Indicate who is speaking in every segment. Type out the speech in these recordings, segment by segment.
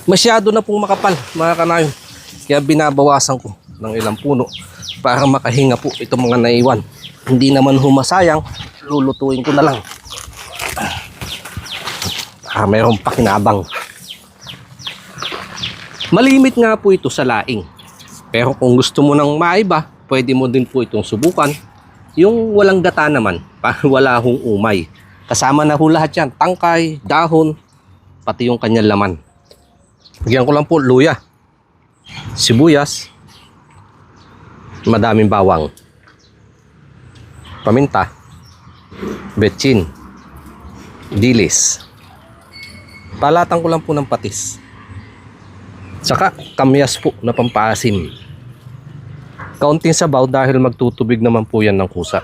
Speaker 1: Masyado na pong makapal mga kanayon. Kaya binabawasan ko ng ilang puno para makahinga po itong mga naiwan. Hindi naman humasayang, lulutuin ko na lang. Mayroong pakinabang. Malimit nga po ito sa laing. Pero kung gusto mo ng maiba, pwede mo din po itong subukan. Yung walang gata naman, wala hong umay. Kasama na ho lahat yan, tangkay, dahon, pati yung kanyang laman. Bigyan ko lang po luya, sibuyas, madaming bawang, paminta, betchin, dilis. Palatan ko lang po ng patis. Saka kamyas po na pampaasim. Kaunting sabaw dahil magtutubig naman po yan ng kusa.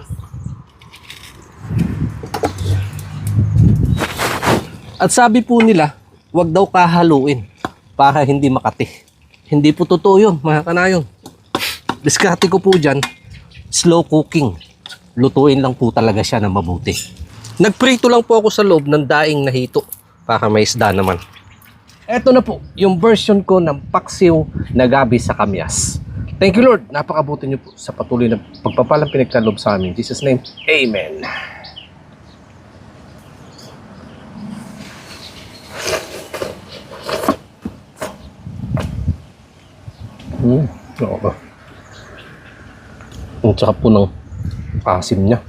Speaker 1: At sabi po nila, wag daw kahaluin para hindi makati. Hindi po totoo yun mga kanayon. Diskarte ko po dyan, slow cooking. Lutuin lang po talaga siya na mabuti. Nagprito lang po ako sa loob ng daing na hito para may isda naman. Eto na po yung version ko ng paksiw na gabi sa kamyas. Thank you Lord, napakabuti niyo po sa patuloy na pagpapalang pinagkaloob sa amin. In Jesus' name, Amen. Oo ba? Ang tsaka po ng asim niya.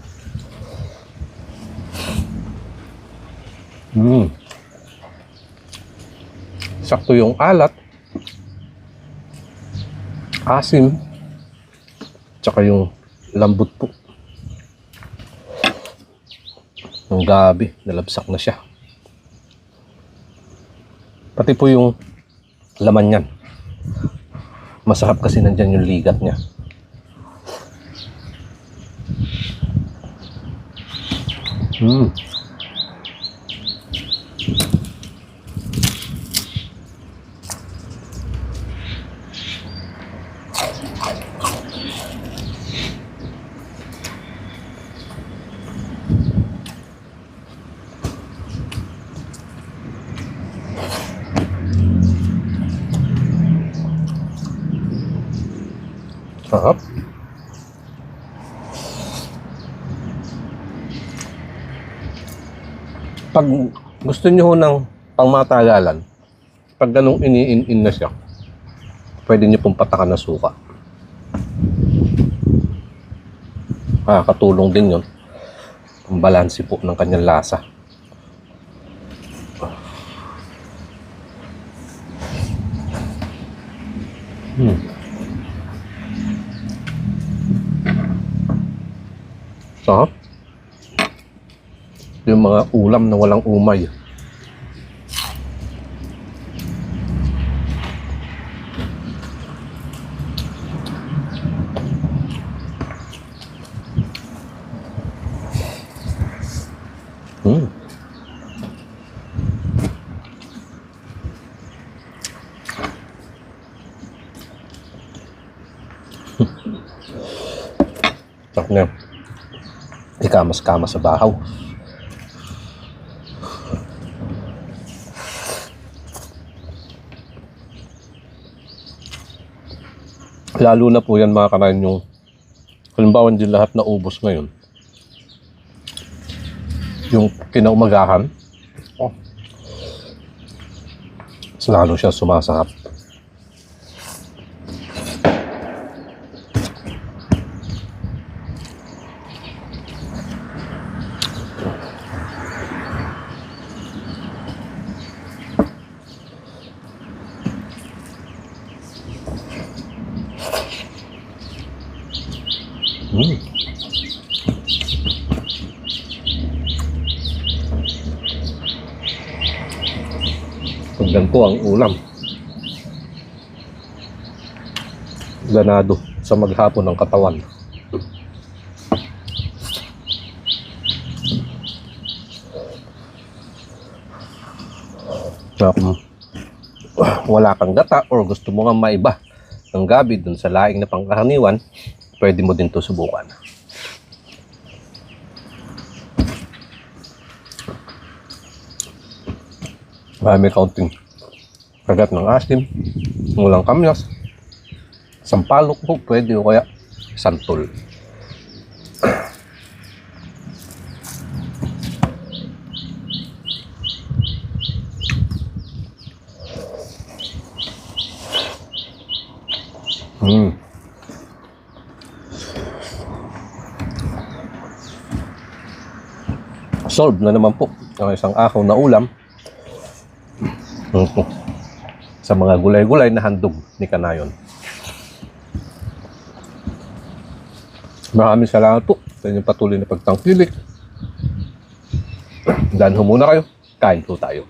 Speaker 1: Sakto yung alat, asim, tsaka yung lambot po. Ang gabi, nalabsak na siya. Pati po yung laman niyan. Masarap kasi nandyan yung ligat niya. Sarap. Pag gusto nyo ng pangmatagalan, pag ganong iniin-in na siya, pwede nyo pong patakan ng suka. Katulong din yun. Pambalansi po ng kanyang lasa. Sarap. Yung mga ulam na walang umay. Sarap na. Ikamas-kamas sa bahaw. Lalo na po yan mga kanayon yung halimbawa hindi lahat na ubos ngayon. Yung kinaumagahan, lalo siya sumasarap. Ganito ang ulam. Ganado sa maghapon ng katawan. Wala kang gata or gusto mo nga maiba ng gabi dun sa laing na pangkaraniwan, pwede mo din to subukan. May kaunting Kagat ng asim, walang kamyas, sampalok po, pwede o kaya santol. Solve na naman po ang isang akaw na ulam sa mga gulay-gulay na handog ni Kanayon. Maraming salamat po sa inyong patuloy na pagtangkilik. Dahil muna kayo, kain po tayo.